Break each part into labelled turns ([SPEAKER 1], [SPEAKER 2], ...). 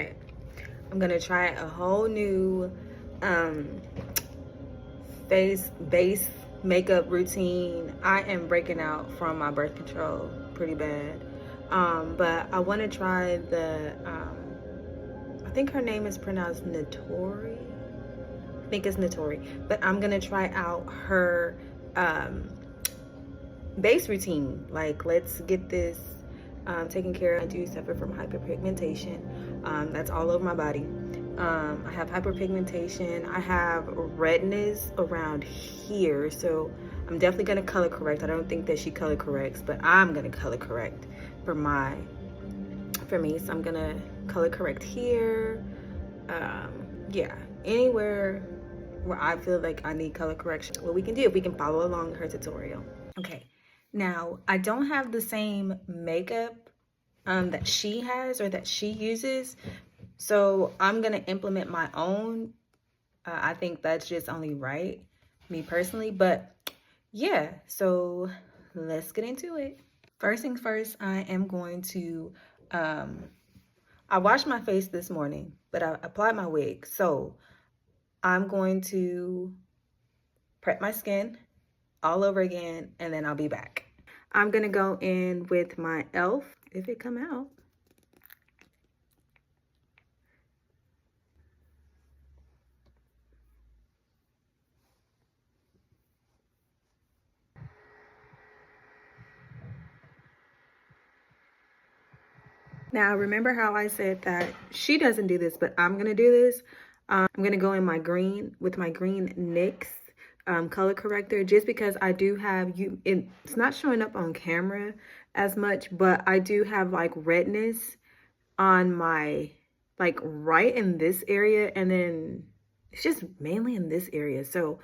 [SPEAKER 1] right, I'm gonna try a whole new base makeup routine. I am breaking out from my birth control pretty bad. But I want to try the I think her name is pronounced Natori. I think it's Natori. But I'm gonna try out her base routine. Like, let's get this taken care of. I do suffer from hyperpigmentation. That's all over my body. I have hyperpigmentation. I have redness around here, so I'm definitely gonna color correct. I don't think that she color corrects, but I'm gonna color correct for me. So I'm gonna color correct here. Yeah, anywhere where I feel like I need color correction. What we can do, if we can follow along her tutorial. Okay, now I don't have the same makeup that she has or that she uses, so I'm gonna implement my own. I think that's just only right, me personally, but yeah, so let's get into it. First things first, I am going to, I washed my face this morning, but I applied my wig. So I'm going to prep my skin all over again, and then I'll be back. I'm gonna go in with my e.l.f. if it come out. Now, remember how I said that she doesn't do this, but I'm gonna do this. I'm gonna go in my green with my green NYX color corrector, just because I do have it's not showing up on camera as much, but I do have like redness on my, like right in this area, and then it's just mainly in this area. So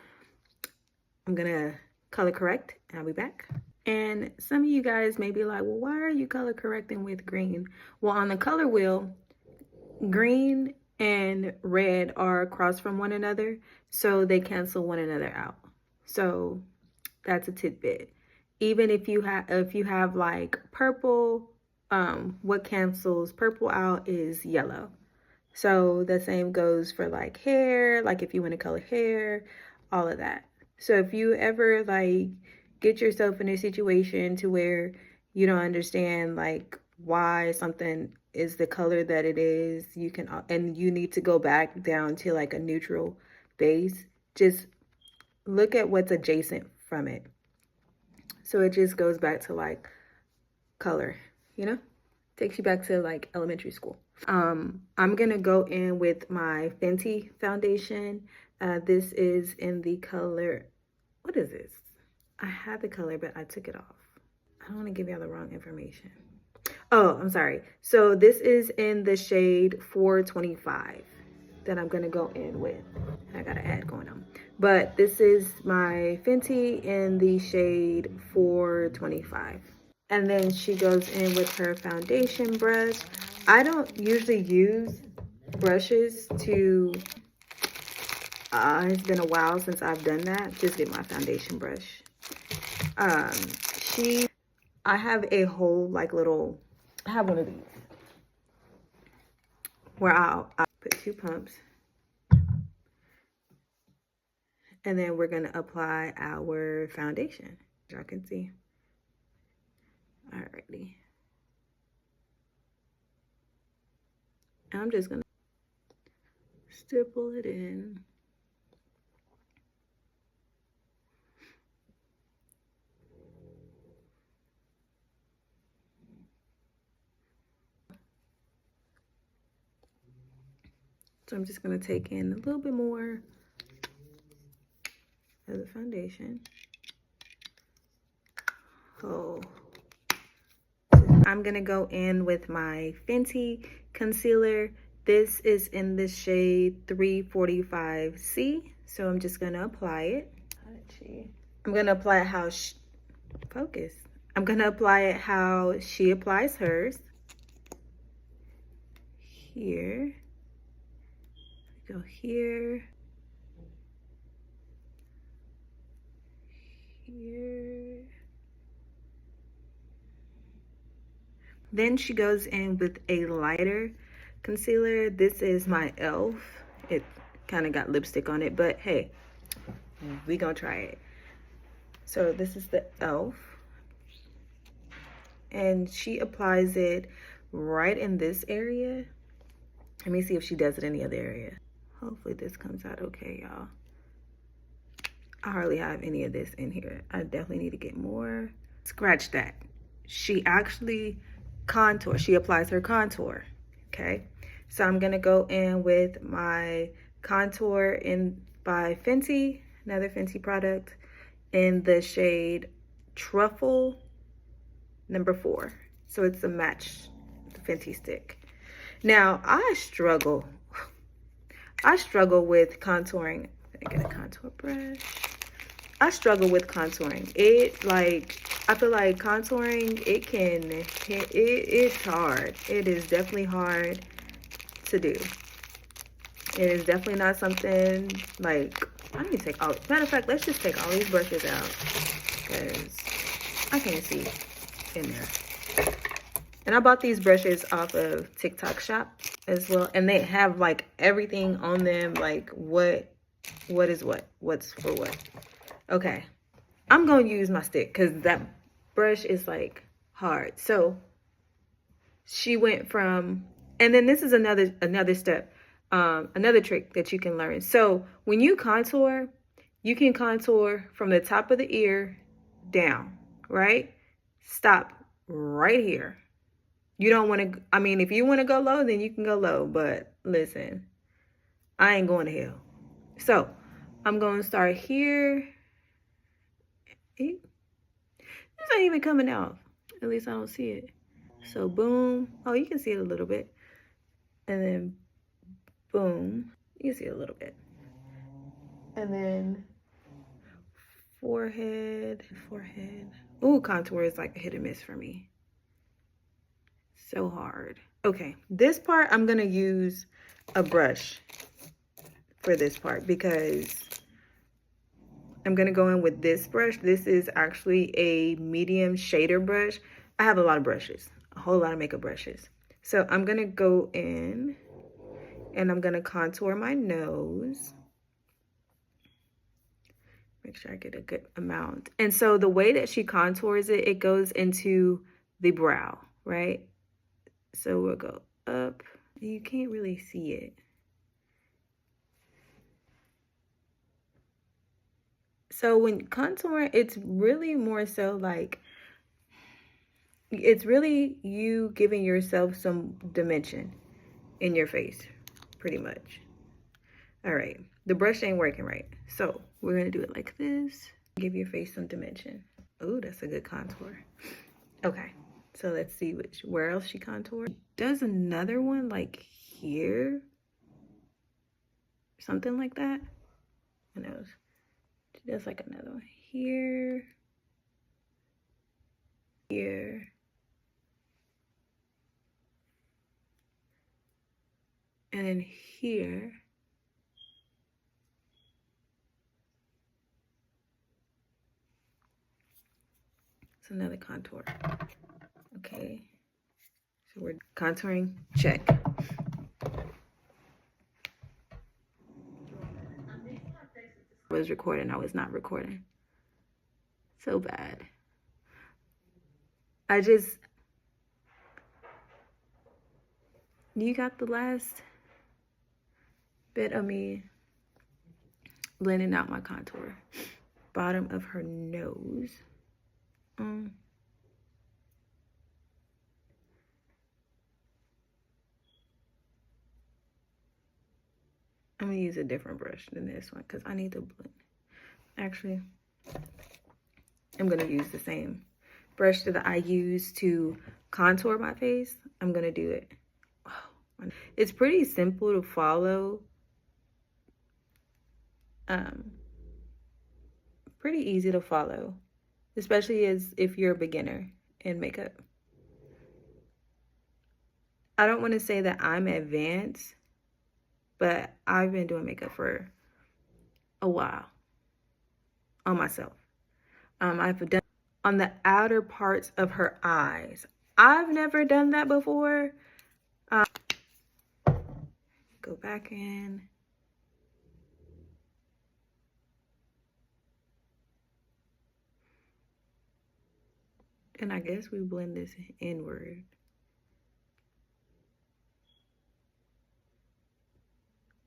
[SPEAKER 1] I'm gonna color correct and I'll be back. And some of you guys may be like, well, why are you color correcting with green? Well, on the color wheel, green and red are across from one another, so they cancel one another out. So that's a tidbit. Even if you have like purple, what cancels purple out is yellow. So the same goes for like hair, like if you want to color hair, all of that. So if you ever like get yourself in a situation to where you don't understand like why something is the color that it is, you can, and you need to go back down to like a neutral base, just look at what's adjacent from it. So it just goes back to like color, you know? Takes you back to like elementary school. I'm gonna go in with my Fenty foundation. This is in the color, what is this? I had the color, but I took it off. I don't want to give y'all the wrong information. Oh, I'm sorry. So this is in the shade 425 that I'm gonna go in with. I got an ad going on. But this is my Fenty in the shade 425. And then she goes in with her foundation brush. I don't usually use brushes to, it's been a while since I've done that. Just get my foundation brush. I have a whole like little, I have one of these where I'll put 2 pumps. And then we're gonna apply our foundation. Y'all can see. Alrighty. I'm just gonna stipple it in. So I'm just gonna take in a little bit more of the foundation. Oh. I'm gonna go in with my Fenty concealer. This is in the shade 345C. So I'm just gonna apply it. I'm gonna apply it how focus. I'm gonna apply it how she applies hers. Here. Go here. Here. Then she goes in with a lighter concealer. This is my e.l.f. It kind of got lipstick on it, but hey, we gonna try it. So this is the e.l.f. and she applies it right in this area. Let me see if she does it in the other area. Hopefully this comes out okay, y'all. I hardly have any of this in here. I definitely need to get more. Scratch that. She actually contours. She applies her contour, okay? So I'm gonna go in with my contour by Fenty, another Fenty product, in the shade Truffle number 4. So it's a match, the Fenty stick. Now, I struggle with contouring. Let me get a contour brush. I struggle with contouring. I feel like contouring, it's hard. It is definitely hard to do. It is definitely not something like, I need to take all, matter of fact, let's just take all these brushes out because I can't see in there. And I bought these brushes off of TikTok Shop as well. And they have like everything on them, like what is what, what's for what. Okay, I'm gonna use my stick because that brush is like hard. So she went from, and then this is another step, another trick that you can learn. So when you contour, you can contour from the top of the ear down, right? Stop right here. You don't want to, I mean, if you want to go low, then you can go low. But listen, I ain't going to hell. So I'm going to start here. It's not even coming out. At least I don't see it. So boom. Oh, you can see it a little bit. And then boom. You can see it a little bit. And then forehead. Ooh, contour is like a hit and miss for me. So hard. Okay, this part I'm gonna use a brush for this part because I'm gonna go in with this brush. This is actually a medium shader brush. I have a lot of brushes, a whole lot of makeup brushes. So I'm gonna go in and I'm gonna contour my nose. Make sure I get a good amount. And so the way that she contours it, it goes into the brow, right? So we'll go up. You can't really see it. So when contouring, it's really more so like, it's really you giving yourself some dimension in your face, pretty much. All right, the brush ain't working right. So we're gonna do it like this. Give your face some dimension. Oh, that's a good contour. Okay. So let's see where else she contoured. Does another one like here? Something like that. Who knows? She does like another one here. Here. And then here. It's another contour. Okay. So we're contouring, check. I was recording, I was not recording. So bad. You got the last bit of me blending out my contour. Bottom of her nose. I'm gonna use a different brush than this one because I need to blend. Actually, I'm gonna use the same brush that I use to contour my face. I'm gonna do it. It's pretty simple to follow. Pretty easy to follow, especially if you're a beginner in makeup. I don't want to say that I'm advanced, but I've been doing makeup for a while on myself. I've done on the outer parts of her eyes. I've never done that before. go back in. And I guess we blend this inward.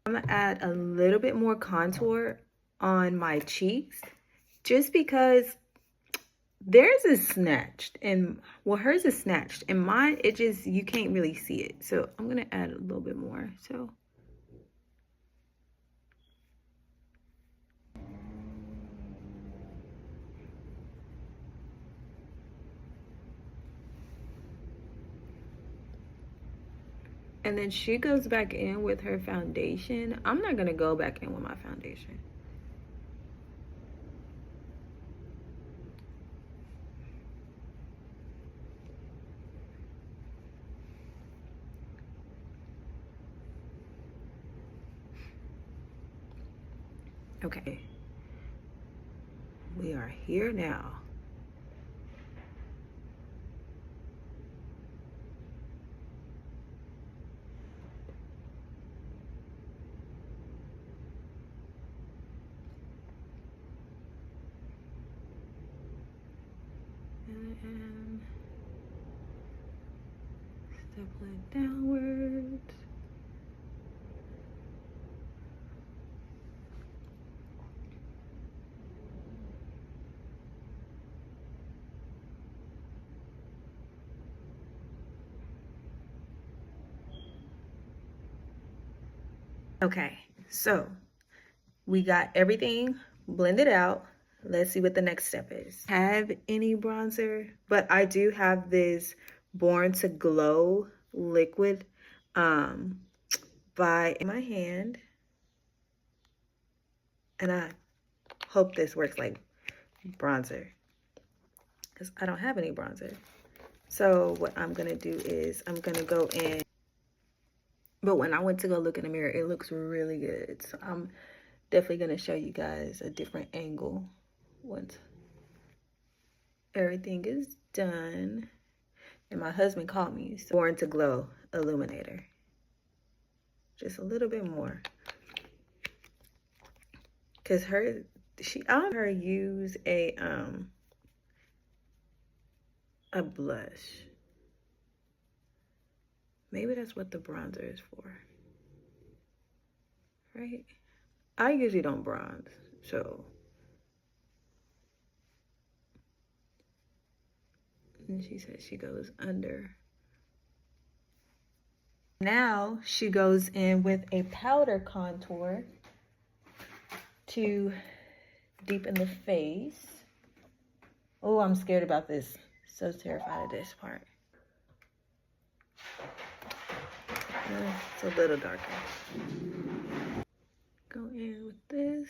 [SPEAKER 1] I'm gonna add a little bit more contour on my cheeks just because theirs is snatched and well, hers is snatched and mine, it just, you can't really see it. So I'm gonna add a little bit more. So and then she goes back in with her foundation. I'm not gonna go back in with my foundation. Okay, we are here now. And step it downwards. Okay, so we got everything blended out. Let's see what the next step is. Have any bronzer, but I do have this Born to Glow liquid by in my hand. And I hope this works like bronzer because I don't have any bronzer. So what I'm gonna do is I'm gonna go in, but when I went to go look in the mirror, it looks really good. So I'm definitely gonna show you guys a different angle once everything is done. And my husband called me, so Born to Glow illuminator. Just a little bit more. Cause I her use a blush. Maybe that's what the bronzer is for. Right? I usually don't bronze, so. And she said she goes under. Now she goes in with a powder contour to deepen the face. Oh, I'm scared about this. So terrified of this part. It's a little darker. Go in with this.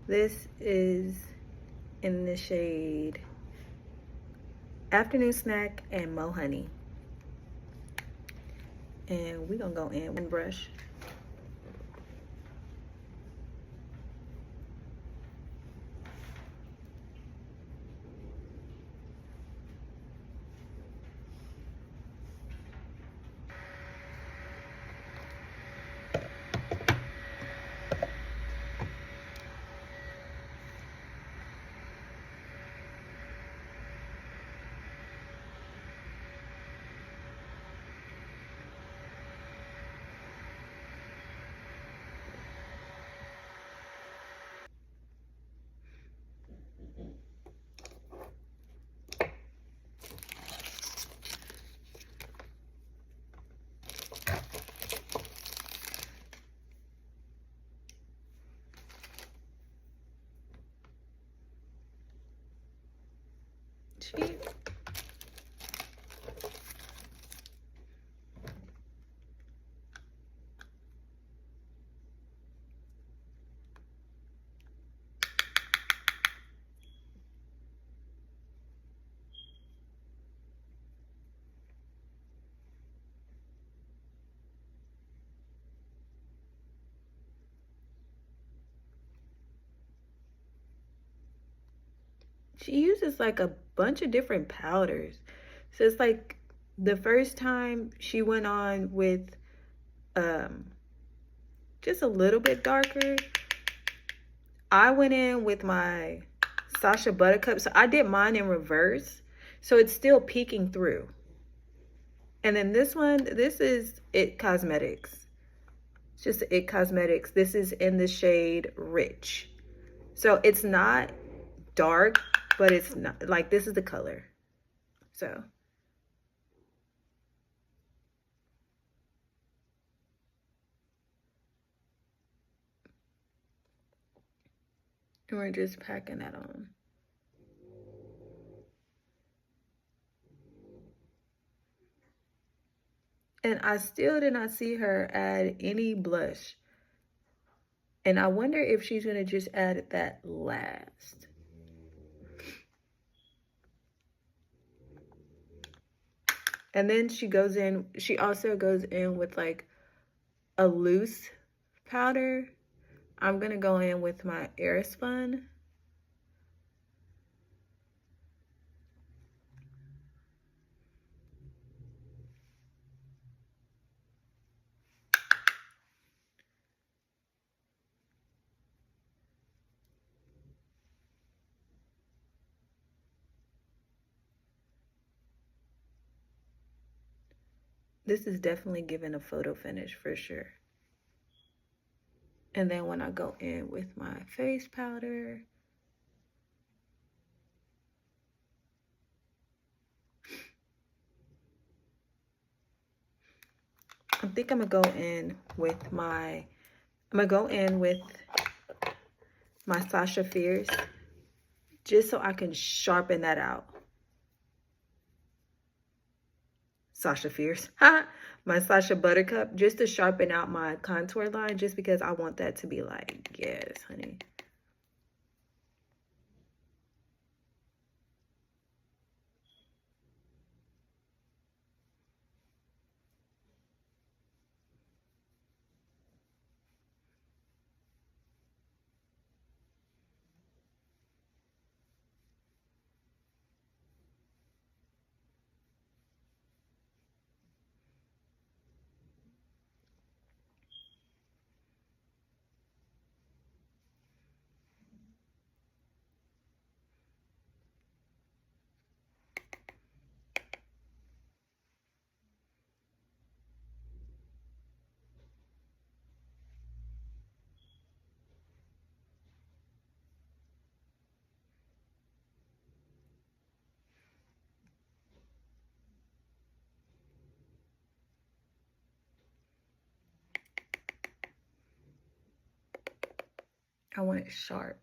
[SPEAKER 1] This is in the shade afternoon snack and mo honey. And we're gonna go in with brush. She she uses like a bunch of different powders. So it's like the first time she went on with um just a little bit darker. I went in with my Sasha Buttercup. So I did mine in reverse. So it's still peeking through. And then this one, this is It Cosmetics. It's just It Cosmetics. This is in the shade Rich. So it's not dark, but it's not like, this is the color. So and we're just packing that on. And I still did not see her add any blush. And I wonder if she's gonna just add that last. And then she also goes in with like a loose powder. I'm gonna go in with my Airspun. This is definitely giving a photo finish for sure. And then when I go in with my face powder, I think I'm gonna go in with my Sasha Fierce, just so I can sharpen that out. Sasha Fierce. My Sasha Buttercup, just to sharpen out my contour line, just because I want that to be like, yes, honey. I want it sharp.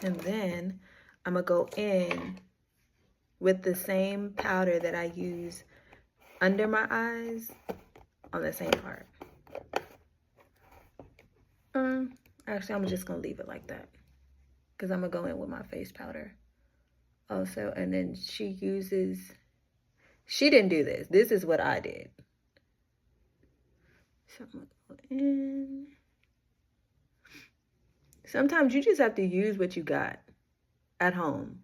[SPEAKER 1] And then I'm going to go in with the same powder that I use under my eyes on the same part. Actually, I'm just going to leave it like that because I'm going to go in with my face powder also. And then she didn't do this. This is what I did. So I'm going to go in. Sometimes you just have to use what you got at home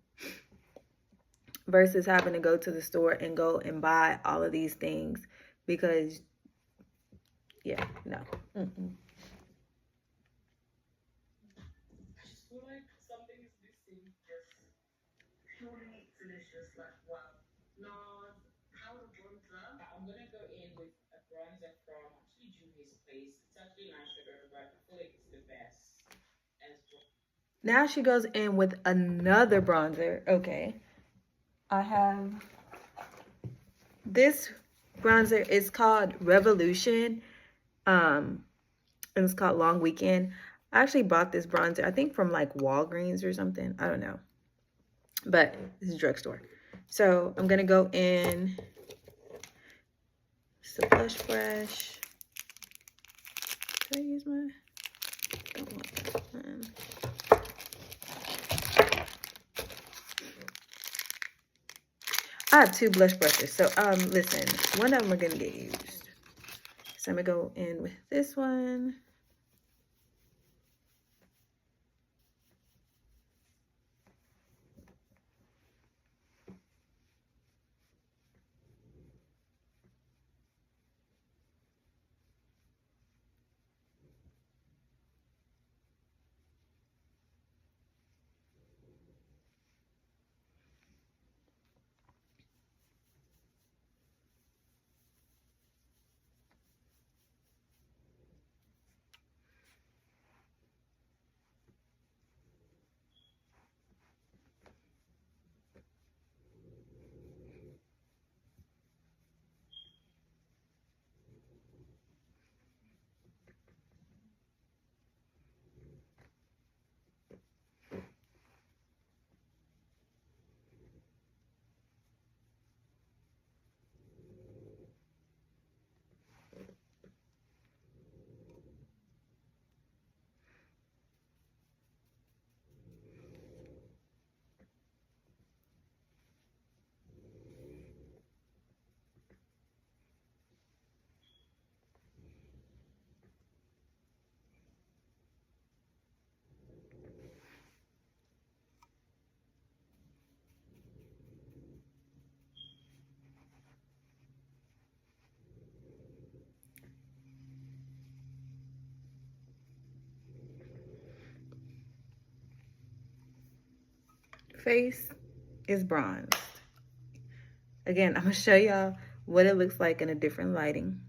[SPEAKER 1] versus having to go to the store and go and buy all of these things because, yeah, no. Mm-mm.
[SPEAKER 2] I just feel like something is missing. Just purely delicious. Like, wow. No, powder bronzer. I'm gonna go in with a bronzer from actually Juvia's Place. It's actually nice sugar, but I feel like it's the best. As
[SPEAKER 1] Now she goes in with another bronzer. Okay. I have this bronzer. It's called Revolution. And it's called Long Weekend. I actually bought this bronzer, I think from like Walgreens or something. I don't know. But it's a drugstore. So I'm going to go in. It's a blush brush. Did I use my? I don't want this one. I have two blush brushes. So listen, one of them are going to get used. So I'm going to go in with this one. Face is bronzed. Again, I'm going to show y'all what it looks like in a different lighting.